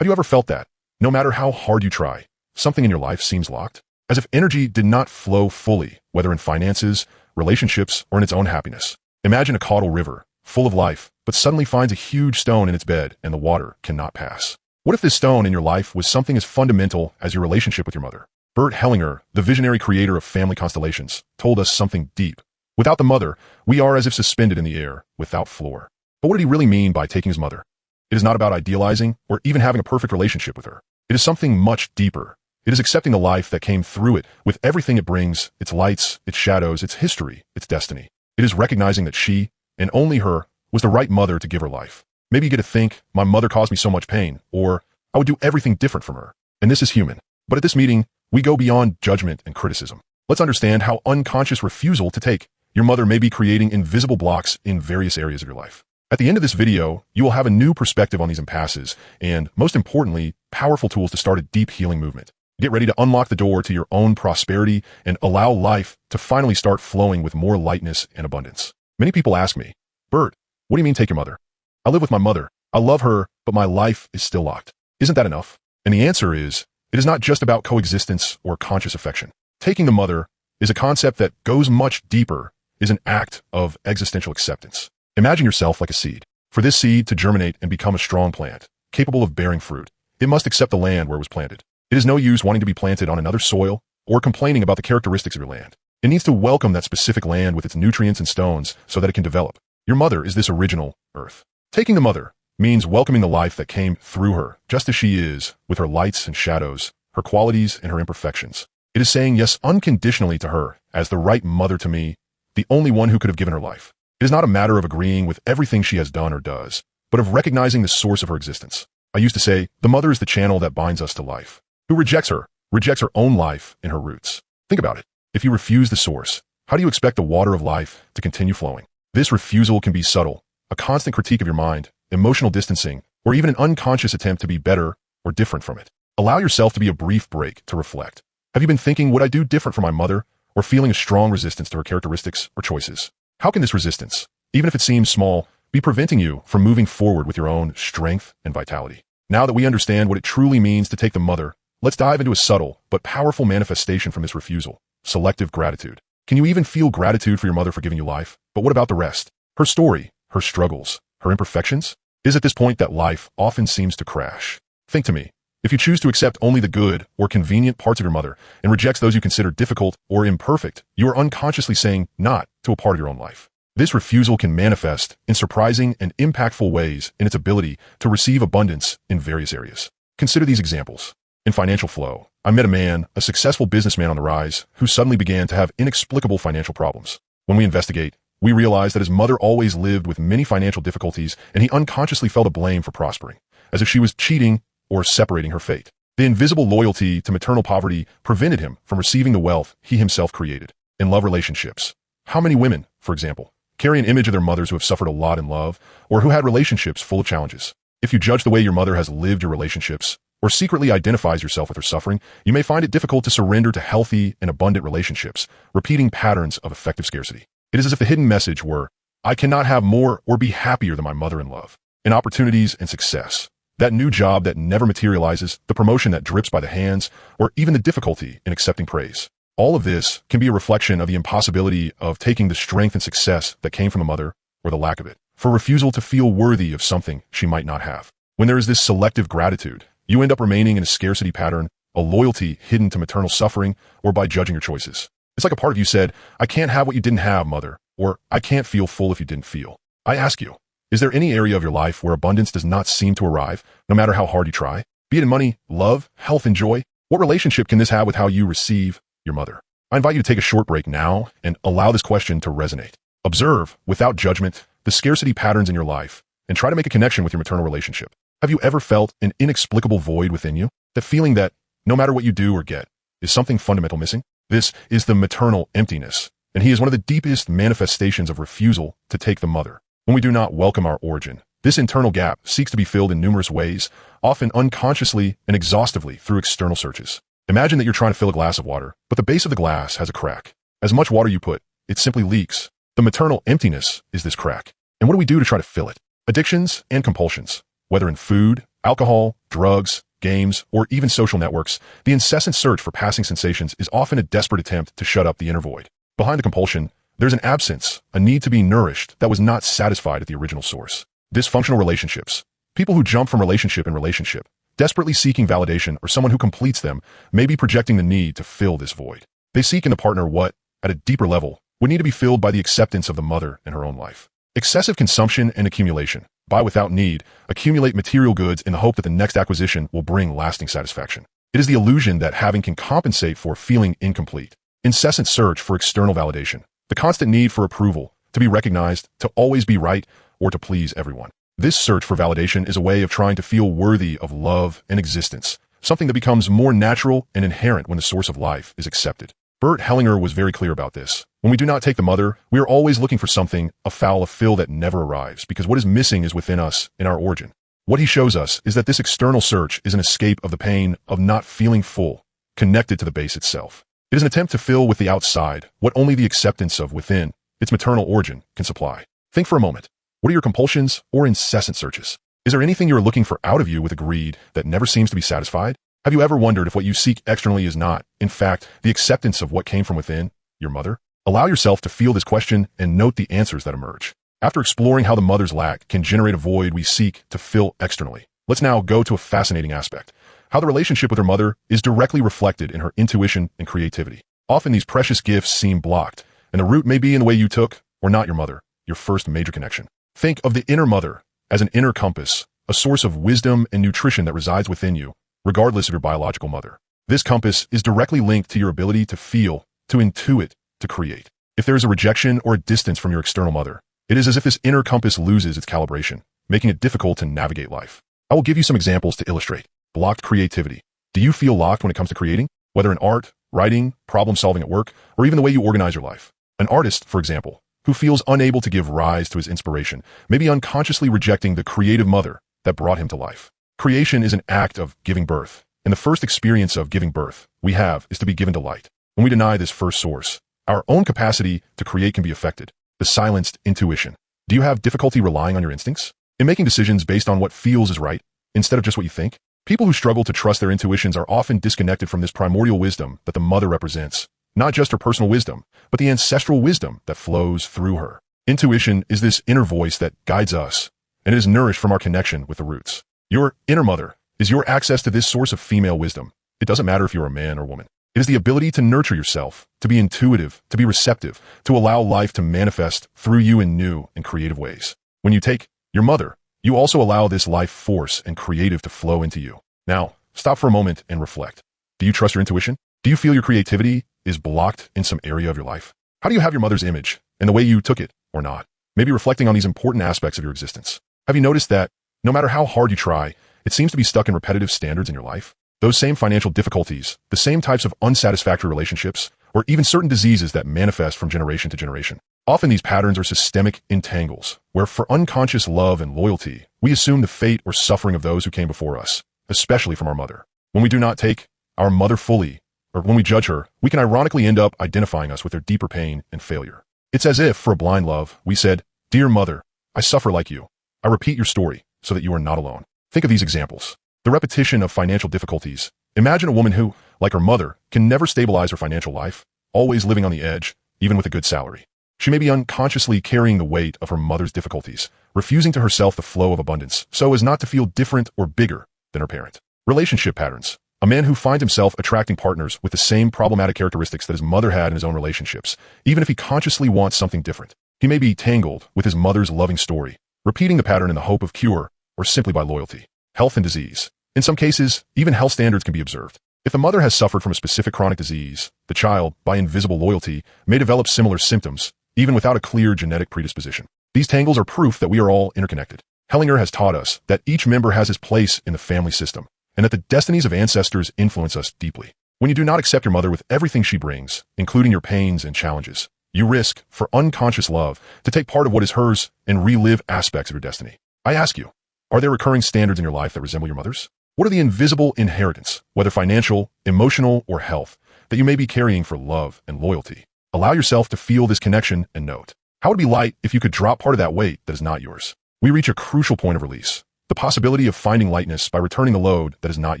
Have you ever felt that? No matter how hard you try, something in your life seems locked? As if energy did not flow fully, whether in finances, relationships, or in its own happiness. Imagine a caudal river, full of life, but suddenly finds a huge stone in its bed and the water cannot pass. What if this stone in your life was something as fundamental as your relationship with your mother? Bert Hellinger, the visionary creator of family constellations, told us something deep. Without the mother, we are as if suspended in the air, without floor. But what did he really mean by taking his mother? It is not about idealizing or even having a perfect relationship with her. It is something much deeper. It is accepting the life that came through it with everything it brings, its lights, its shadows, its history, its destiny. It is recognizing that she, and only her, was the right mother to give her life. Maybe you get to think, my mother caused me so much pain, or I would do everything different from her. And this is human. But at this meeting, we go beyond judgment and criticism. Let's understand how unconscious refusal to take your mother may be creating invisible blocks in various areas of your life. At the end of this video, you will have a new perspective on these impasses and, most importantly, powerful tools to start a deep healing movement. Get ready to unlock the door to your own prosperity and allow life to finally start flowing with more lightness and abundance. Many people ask me, Bert, what do you mean take your mother? I live with my mother. I love her, but my life is still locked. Isn't that enough? And the answer is, it is not just about coexistence or conscious affection. Taking the mother is a concept that goes much deeper, is an act of existential acceptance. Imagine yourself like a seed. For this seed to germinate and become a strong plant, capable of bearing fruit, it must accept the land where it was planted. It is no use wanting to be planted on another soil or complaining about the characteristics of your land. It needs to welcome that specific land with its nutrients and stones so that it can develop. Your mother is this original earth. Taking the mother means welcoming the life that came through her, just as she is, with her lights and shadows, her qualities and her imperfections. It is saying yes unconditionally to her as the right mother to me, the only one who could have given her life. It is not a matter of agreeing with everything she has done or does, but of recognizing the source of her existence. I used to say, the mother is the channel that binds us to life. Who rejects her own life and her roots. Think about it. If you refuse the source, how do you expect the water of life to continue flowing? This refusal can be subtle, a constant critique of your mind, emotional distancing, or even an unconscious attempt to be better or different from it. Allow yourself to be a brief break to reflect. Have you been thinking, would I do different for my mother, or feeling a strong resistance to her characteristics or choices? How can this resistance, even if it seems small, be preventing you from moving forward with your own strength and vitality? Now that we understand what it truly means to take the mother, let's dive into a subtle but powerful manifestation from this refusal: selective gratitude. Can you even feel gratitude for your mother for giving you life? But what about the rest? Her story, her struggles, her imperfections? It is at this point that life often seems to crash. Think to me. If you choose to accept only the good or convenient parts of your mother and rejects those you consider difficult or imperfect, you are unconsciously saying not to a part of your own life. This refusal can manifest in surprising and impactful ways in its ability to receive abundance in various areas. Consider these examples. In financial flow, I met a man, a successful businessman on the rise, who suddenly began to have inexplicable financial problems. When we investigate, we realize that his mother always lived with many financial difficulties, and he unconsciously felt a blame for prospering, as if she was cheating or separating her fate. The invisible loyalty to maternal poverty prevented him from receiving the wealth he himself created. In love relationships, how many women, for example, carry an image of their mothers who have suffered a lot in love or who had relationships full of challenges? If you judge the way your mother has lived your relationships or secretly identifies yourself with her suffering, you may find it difficult to surrender to healthy and abundant relationships, repeating patterns of effective scarcity. It is as if the hidden message were, I cannot have more or be happier than my mother in love, in opportunities and success. That new job that never materializes, the promotion that drips by the hands, or even the difficulty in accepting praise. All of this can be a reflection of the impossibility of taking the strength and success that came from the mother, or the lack of it, for refusal to feel worthy of something she might not have. When there is this selective gratitude, you end up remaining in a scarcity pattern, a loyalty hidden to maternal suffering, or by judging your choices. It's like a part of you said, I can't have what you didn't have, mother, or I can't feel full if you didn't feel. I ask you, is there any area of your life where abundance does not seem to arrive, no matter how hard you try? Be it in money, love, health, and joy? What relationship can this have with how you receive your mother? I invite you to take a short break now and allow this question to resonate. Observe, without judgment, the scarcity patterns in your life and try to make a connection with your maternal relationship. Have you ever felt an inexplicable void within you? The feeling that, no matter what you do or get, is something fundamental missing? This is the maternal emptiness, and he is one of the deepest manifestations of refusal to take the mother. When we do not welcome our origin, this internal gap seeks to be filled in numerous ways, often unconsciously and exhaustively through external searches. Imagine that you're trying to fill a glass of water, but the base of the glass has a crack. As much water you put, it simply leaks. The maternal emptiness is this crack. And what do we do to try to fill it? Addictions and compulsions, whether in food, Alcohol, drugs, games, or even social networks, the incessant search for passing sensations is often a desperate attempt to shut up the inner void. Behind the compulsion, there's an absence, a need to be nourished that was not satisfied at the original source. Dysfunctional relationships. People who jump from relationship in relationship, desperately seeking validation or someone who completes them, may be projecting the need to fill this void. They seek in the partner what, at a deeper level, would need to be filled by the acceptance of the mother in her own life. Excessive consumption and accumulation. Buy without need, accumulate material goods in the hope that the next acquisition will bring lasting satisfaction. It is the illusion that having can compensate for feeling incomplete. Incessant search for external validation. The constant need for approval, to be recognized, to always be right, or to please everyone. This search for validation is a way of trying to feel worthy of love and existence, something that becomes more natural and inherent when the source of life is accepted. Bert Hellinger was very clear about this. When we do not take the mother, we are always looking for something, a foul of fill that never arrives, because what is missing is within us, in our origin. What he shows us is that this external search is an escape of the pain of not feeling full, connected to the base itself. It is an attempt to fill with the outside what only the acceptance of within, its maternal origin, can supply. Think for a moment. What are your compulsions or incessant searches? Is there anything you are looking for out of you with a greed that never seems to be satisfied? Have you ever wondered if what you seek externally is not, in fact, the acceptance of what came from within, your mother? Allow yourself to feel this question and note the answers that emerge. After exploring how the mother's lack can generate a void we seek to fill externally, let's now go to a fascinating aspect: how the relationship with her mother is directly reflected in her intuition and creativity. Often these precious gifts seem blocked, and the root may be in the way you took, or not your mother, your first major connection. Think of the inner mother as an inner compass, a source of wisdom and nutrition that resides within you, regardless of your biological mother. This compass is directly linked to your ability to feel, to intuit, to create. If there is a rejection or a distance from your external mother, it is as if this inner compass loses its calibration, making it difficult to navigate life. I will give you some examples to illustrate. Blocked creativity. Do you feel locked when it comes to creating? Whether in art, writing, problem solving at work, or even the way you organize your life. An artist, for example, who feels unable to give rise to his inspiration, may be unconsciously rejecting the creative mother that brought him to life. Creation is an act of giving birth, and the first experience of giving birth we have is to be given to light. When we deny this first source, our own capacity to create can be affected. The silenced intuition. Do you have difficulty relying on your instincts? In making decisions based on what feels is right, instead of just what you think? People who struggle to trust their intuitions are often disconnected from this primordial wisdom that the mother represents. Not just her personal wisdom, but the ancestral wisdom that flows through her. Intuition is this inner voice that guides us, and it is nourished from our connection with the roots. Your inner mother is your access to this source of female wisdom. It doesn't matter if you're a man or woman. It is the ability to nurture yourself, to be intuitive, to be receptive, to allow life to manifest through you in new and creative ways. When you take your mother, you also allow this life force and creative to flow into you. Now, stop for a moment and reflect. Do you trust your intuition? Do you feel your creativity is blocked in some area of your life? How do you have your mother's image and the way you took it or not? Maybe reflecting on these important aspects of your existence. Have you noticed that no matter how hard you try, it seems to be stuck in repetitive standards in your life? Those same financial difficulties, the same types of unsatisfactory relationships, or even certain diseases that manifest from generation to generation. Often these patterns are systemic entangles, where for unconscious love and loyalty, we assume the fate or suffering of those who came before us, especially from our mother. When we do not take our mother fully, or when we judge her, we can ironically end up identifying us with their deeper pain and failure. It's as if, for a blind love, we said, "Dear mother, I suffer like you. I repeat your story so that you are not alone." Think of these examples. The repetition of financial difficulties. Imagine a woman who, like her mother, can never stabilize her financial life, always living on the edge, even with a good salary. She may be unconsciously carrying the weight of her mother's difficulties, refusing to herself the flow of abundance, so as not to feel different or bigger than her parent. Relationship patterns. A man who finds himself attracting partners with the same problematic characteristics that his mother had in his own relationships, even if he consciously wants something different. He may be tangled with his mother's loving story, repeating the pattern in the hope of cure, or simply by loyalty. Health and disease. In some cases, even health standards can be observed. If the mother has suffered from a specific chronic disease, the child, by invisible loyalty, may develop similar symptoms, even without a clear genetic predisposition. These tangles are proof that we are all interconnected. Hellinger has taught us that each member has his place in the family system, and that the destinies of ancestors influence us deeply. When you do not accept your mother with everything she brings, including your pains and challenges, you risk, for unconscious love, to take part of what is hers and relive aspects of your destiny. I ask you, are there recurring standards in your life that resemble your mother's? What are the invisible inheritance, whether financial, emotional, or health, that you may be carrying for love and loyalty? Allow yourself to feel this connection and note. How would it be light if you could drop part of that weight that is not yours? We reach a crucial point of release, the possibility of finding lightness by returning the load that is not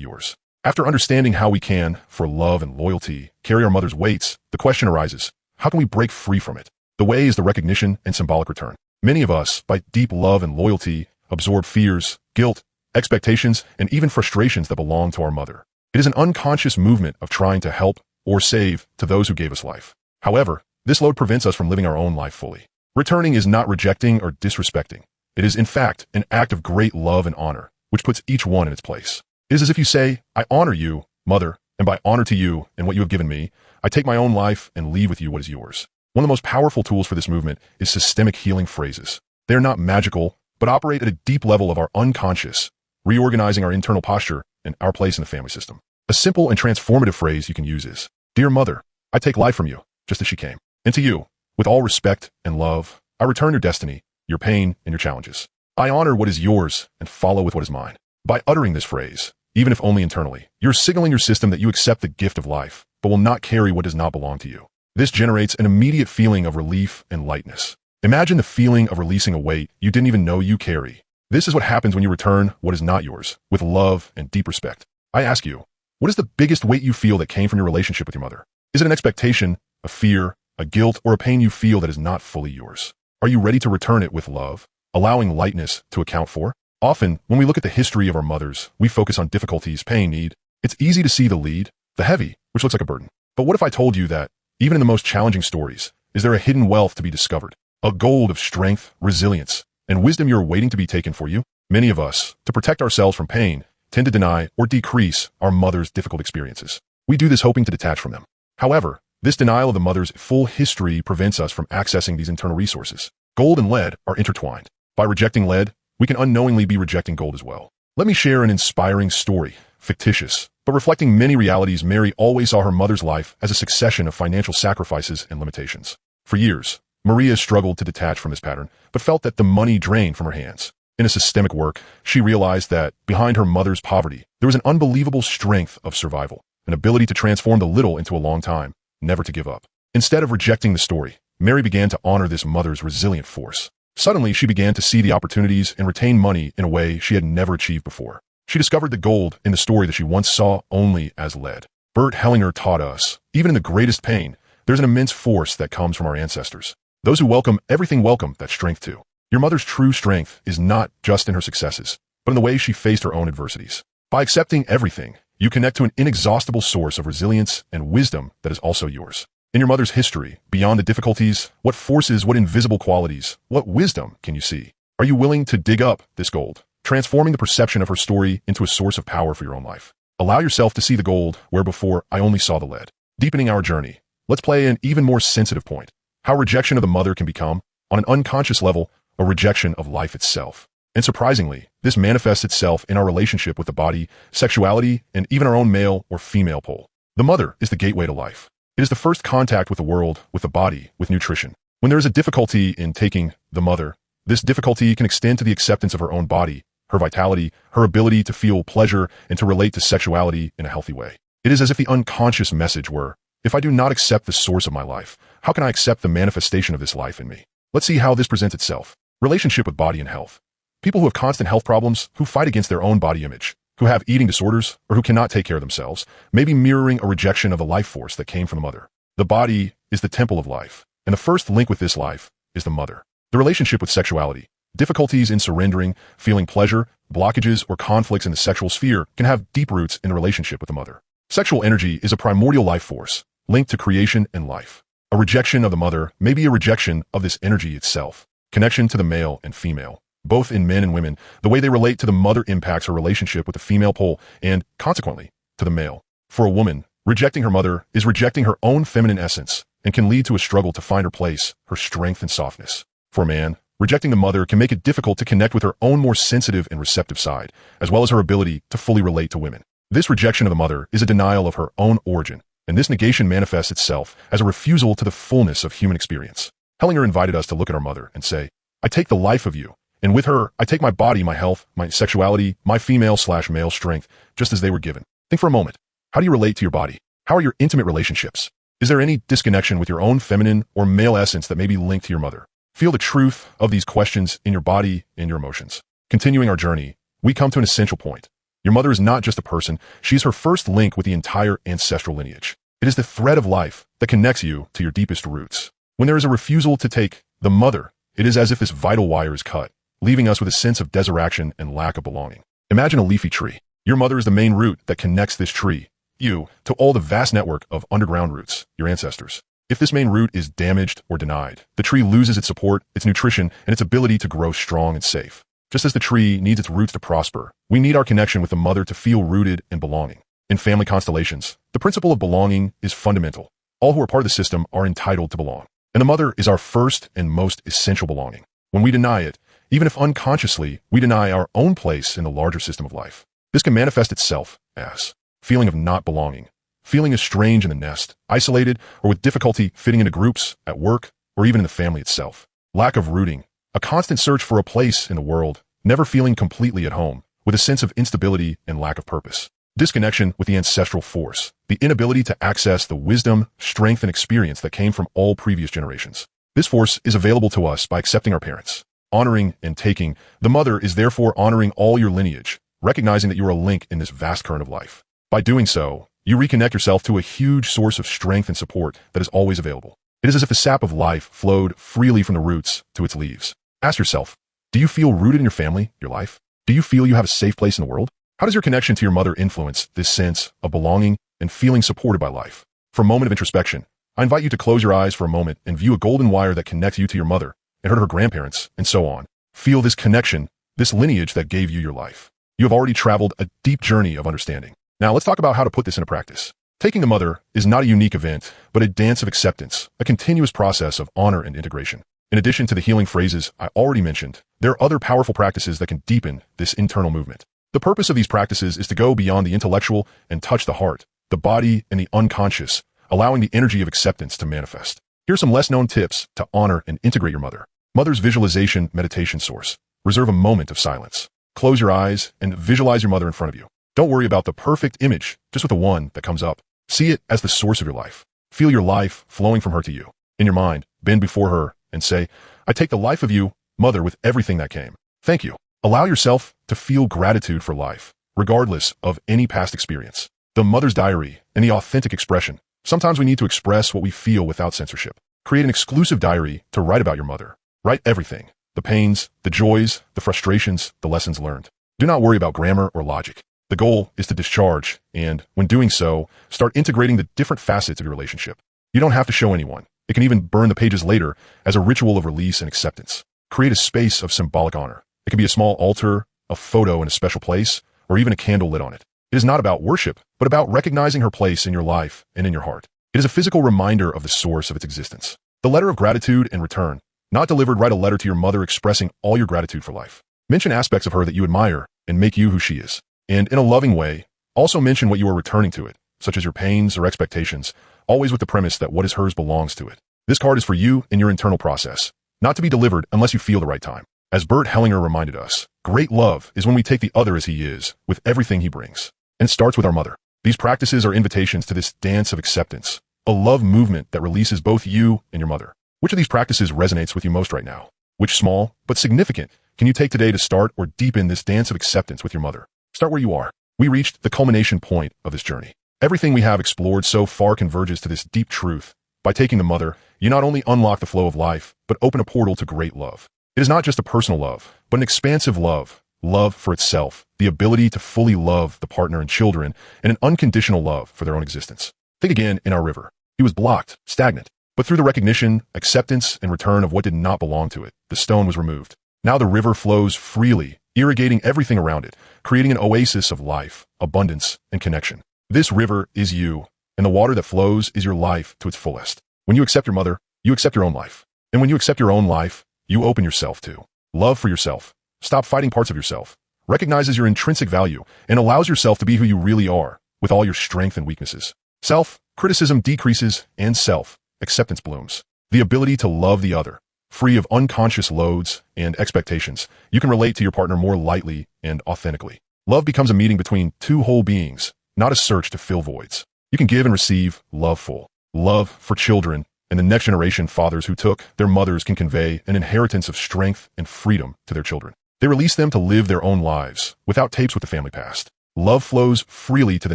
yours. After understanding how we can, for love and loyalty, carry our mother's weights, the question arises, how can we break free from it? The way is the recognition and symbolic return. Many of us, by deep love and loyalty, absorb fears, guilt, expectations, and even frustrations that belong to our mother. It is an unconscious movement of trying to help or save to those who gave us life. However, this load prevents us from living our own life fully. Returning is not rejecting or disrespecting. It is, in fact, an act of great love and honor, which puts each one in its place. It is as if you say, I honor you, Mother, and by honor to you and what you have given me, I take my own life and leave with you what is yours. One of the most powerful tools for this movement is systemic healing phrases. They are not magical, but operate at a deep level of our unconscious, reorganizing our internal posture and our place in the family system. A simple and transformative phrase you can use is, Dear Mother, I take life from you, just as she came. And to you, with all respect and love, I return your destiny, your pain, and your challenges. I honor what is yours and follow with what is mine. By uttering this phrase, even if only internally, you're signaling your system that you accept the gift of life, but will not carry what does not belong to you. This generates an immediate feeling of relief and lightness. Imagine the feeling of releasing a weight you didn't even know you carry. This is what happens when you return what is not yours, with love and deep respect. I ask you, what is the biggest weight you feel that came from your relationship with your mother? Is it an expectation, a fear, a guilt, or a pain you feel that is not fully yours? Are you ready to return it with love, allowing lightness to account for? Often, when we look at the history of our mothers, we focus on difficulties, pain, need. It's easy to see the lead, the heavy, which looks like a burden. But what if I told you that, even in the most challenging stories, is there a hidden wealth to be discovered? A gold of strength, resilience, and wisdom you're waiting to be taken for you? Many of us, to protect ourselves from pain, tend to deny or decrease our mother's difficult experiences. We do this hoping to detach from them. However, this denial of the mother's full history prevents us from accessing these internal resources. Gold and lead are intertwined. By rejecting lead, we can unknowingly be rejecting gold as well. Let me share an inspiring story, fictitious, but reflecting many realities. Mary always saw her mother's life as a succession of financial sacrifices and limitations. For years, Maria struggled to detach from this pattern, but felt that the money drained from her hands. In a systemic work, she realized that behind her mother's poverty, there was an unbelievable strength of survival, an ability to transform the little into a long time, never to give up. Instead of rejecting the story, Mary began to honor this mother's resilient force. Suddenly, she began to see the opportunities and retain money in a way she had never achieved before. She discovered the gold in the story that she once saw only as lead. Bert Hellinger taught us, even in the greatest pain, there's an immense force that comes from our ancestors. Those who welcome everything welcome that strength too. Your mother's true strength is not just in her successes, but in the way she faced her own adversities. By accepting everything, you connect to an inexhaustible source of resilience and wisdom that is also yours. In your mother's history, beyond the difficulties, what forces, what invisible qualities, what wisdom can you see? Are you willing to dig up this gold, transforming the perception of her story into a source of power for your own life? Allow yourself to see the gold where before I only saw the lead. Deepening our journey, let's play an even more sensitive point. How rejection of the mother can become, on an unconscious level, a rejection of life itself. And surprisingly, this manifests itself in our relationship with the body, sexuality, and even our own male or female pole. The mother is the gateway to life. It is the first contact with the world, with the body, with nutrition. When there is a difficulty in taking the mother, this difficulty can extend to the acceptance of her own body, her vitality, her ability to feel pleasure, and to relate to sexuality in a healthy way. It is as if the unconscious message were, if I do not accept the source of my life, how can I accept the manifestation of this life in me? Let's see how this presents itself. Relationship with body and health. People who have constant health problems, who fight against their own body image, who have eating disorders, or who cannot take care of themselves, may be mirroring a rejection of the life force that came from the mother. The body is the temple of life, and the first link with this life is the mother. The relationship with sexuality. Difficulties in surrendering, feeling pleasure, blockages, or conflicts in the sexual sphere can have deep roots in the relationship with the mother. Sexual energy is a primordial life force, linked to creation and life. A rejection of the mother may be a rejection of this energy itself. Connection to the male and female. Both in men and women, the way they relate to the mother impacts her relationship with the female pole and, consequently, to the male. For a woman, rejecting her mother is rejecting her own feminine essence and can lead to a struggle to find her place, her strength and softness. For a man, rejecting the mother can make it difficult to connect with her own more sensitive and receptive side, as well as her ability to fully relate to women. This rejection of the mother is a denial of her own origin, and this negation manifests itself as a refusal to the fullness of human experience. Hellinger invited us to look at our mother and say, I take the life of you, and with her, I take my body, my health, my sexuality, my female/male strength, just as they were given. Think for a moment. How do you relate to your body? How are your intimate relationships? Is there any disconnection with your own feminine or male essence that may be linked to your mother? Feel the truth of these questions in your body and your emotions. Continuing our journey, we come to an essential point. Your mother is not just a person, she is her first link with the entire ancestral lineage. It is the thread of life that connects you to your deepest roots. When there is a refusal to take the mother, it is as if this vital wire is cut, leaving us with a sense of deserection and lack of belonging. Imagine a leafy tree. Your mother is the main root that connects this tree, you, to all the vast network of underground roots, your ancestors. If this main root is damaged or denied, the tree loses its support, its nutrition, and its ability to grow strong and safe. Just as the tree needs its roots to prosper, we need our connection with the mother to feel rooted and belonging. In family constellations, the principle of belonging is fundamental. All who are part of the system are entitled to belong. And the mother is our first and most essential belonging. When we deny it, even if unconsciously, we deny our own place in the larger system of life. This can manifest itself as feeling of not belonging, feeling estranged in the nest, isolated, or with difficulty fitting into groups, at work, or even in the family itself. Lack of rooting, a constant search for a place in the world, never feeling completely at home, with a sense of instability and lack of purpose. Disconnection with the ancestral force, the inability to access the wisdom, strength, and experience that came from all previous generations. This force is available to us by accepting our parents. Honoring and taking the mother is therefore honoring all your lineage, recognizing that you are a link in this vast current of life. By doing so, you reconnect yourself to a huge source of strength and support that is always available. It is as if the sap of life flowed freely from the roots to its leaves. Ask yourself, do you feel rooted in your family, your life? Do you feel you have a safe place in the world? How does your connection to your mother influence this sense of belonging and feeling supported by life? For a moment of introspection, I invite you to close your eyes for a moment and view a golden wire that connects you to your mother and her grandparents, and so on. Feel this connection, this lineage that gave you your life. You have already traveled a deep journey of understanding. Now let's talk about how to put this into practice. Taking the mother is not a unique event, but a dance of acceptance, a continuous process of honor and integration. In addition to the healing phrases I already mentioned, there are other powerful practices that can deepen this internal movement. The purpose of these practices is to go beyond the intellectual and touch the heart, the body, and the unconscious, allowing the energy of acceptance to manifest. Here are some less-known tips to honor and integrate your mother. Mother's visualization meditation source. Reserve a moment of silence. Close your eyes and visualize your mother in front of you. Don't worry about the perfect image, just with the one that comes up. See it as the source of your life. Feel your life flowing from her to you. In your mind, bend before her and say, I take the life of you, mother, with everything that came. Thank you. Allow yourself to feel gratitude for life, regardless of any past experience. The mother's diary and the authentic expression. Sometimes we need to express what we feel without censorship. Create an exclusive diary to write about your mother. Write everything. The pains, the joys, the frustrations, the lessons learned. Do not worry about grammar or logic. The goal is to discharge, and when doing so, start integrating the different facets of your relationship. You don't have to show anyone. It can even burn the pages later as a ritual of release and acceptance. Create a space of symbolic honor. It can be a small altar, a photo in a special place, or even a candle lit on it. It is not about worship, but about recognizing her place in your life and in your heart. It is a physical reminder of the source of its existence. The letter of gratitude and return. Not delivered, write a letter to your mother expressing all your gratitude for life. Mention aspects of her that you admire and make you who she is. And in a loving way, also mention what you are returning to it, such as your pains or expectations, always with the premise that what is hers belongs to it. This card is for you in your internal process, not to be delivered unless you feel the right time. As Bert Hellinger reminded us, great love is when we take the other as he is, with everything he brings. And it starts with our mother. These practices are invitations to this dance of acceptance, a love movement that releases both you and your mother. Which of these practices resonates with you most right now? Which small, but significant, can you take today to start or deepen this dance of acceptance with your mother? Start where you are. We reached the culmination point of this journey. Everything we have explored so far converges to this deep truth. By taking the mother, you not only unlock the flow of life, but open a portal to great love. It is not just a personal love, but an expansive love. Love for itself, the ability to fully love the partner and children, and an unconditional love for their own existence. Think again in our river. He was blocked, stagnant. But through the recognition, acceptance, and return of what did not belong to it, the stone was removed. Now the river flows freely, irrigating everything around it, creating an oasis of life, abundance, and connection. This river is you, and the water that flows is your life to its fullest. When you accept your mother, you accept your own life. And when you accept your own life, you open yourself to love for yourself. Stop fighting parts of yourself. Recognizes your intrinsic value and allows yourself to be who you really are, with all your strength and weaknesses. Self-criticism decreases and self-acceptance blooms. The ability to love the other, free of unconscious loads and expectations. You can relate to your partner more lightly and authentically. Love becomes a meeting between two whole beings, not a search to fill voids. You can give and receive love for children, and the next generation fathers who took their mothers can convey an inheritance of strength and freedom to their children. They release them to live their own lives, without tapes with the family past. Love flows freely to the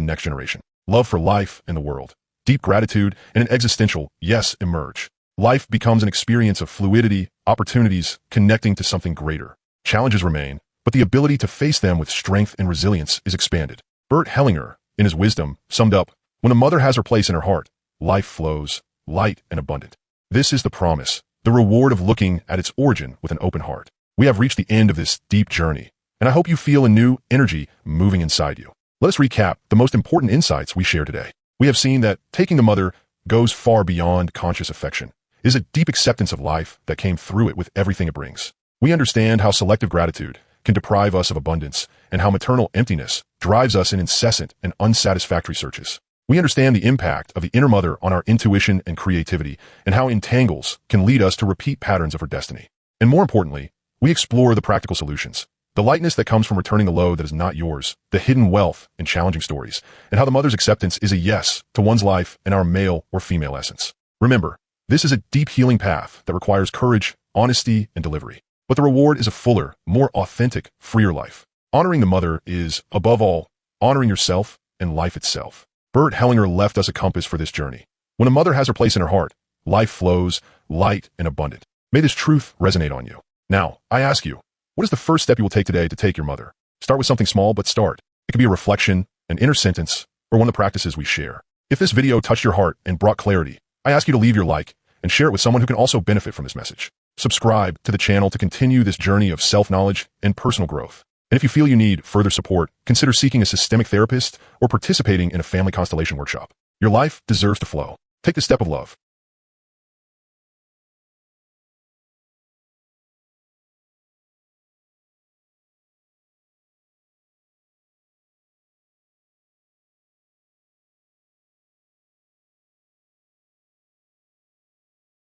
next generation. Love for life and the world. Deep gratitude and an existential yes emerge. Life becomes an experience of fluidity, opportunities, connecting to something greater. Challenges remain, but the ability to face them with strength and resilience is expanded. Bert Hellinger, in his wisdom, summed up, "When a mother has her place in her heart, life flows, light and abundant." This is the promise, the reward of looking at its origin with an open heart. We have reached the end of this deep journey, and I hope you feel a new energy moving inside you. Let us recap the most important insights we shared today. We have seen that taking the mother goes far beyond conscious affection. It is a deep acceptance of life that came through it with everything it brings. We understand how selective gratitude can deprive us of abundance and how maternal emptiness drives us in incessant and unsatisfactory searches. We understand the impact of the inner mother on our intuition and creativity and how entangles can lead us to repeat patterns of her destiny. And more importantly, we explore the practical solutions, the lightness that comes from returning the load that is not yours, the hidden wealth in challenging stories, and how the mother's acceptance is a yes to one's life and our male or female essence. Remember, this is a deep healing path that requires courage, honesty, and delivery. But the reward is a fuller, more authentic, freer life. Honoring the mother is, above all, honoring yourself and life itself. Bert Hellinger left us a compass for this journey. When a mother has her place in her heart, life flows, light and abundant. May this truth resonate on you. Now, I ask you, what is the first step you will take today to take your mother? Start with something small, but start. It could be a reflection, an inner sentence, or one of the practices we share. If this video touched your heart and brought clarity, I ask you to leave your like and share it with someone who can also benefit from this message. Subscribe to the channel to continue this journey of self-knowledge and personal growth. And if you feel you need further support, consider seeking a systemic therapist or participating in a family constellation workshop. Your life deserves to flow. Take the step of love.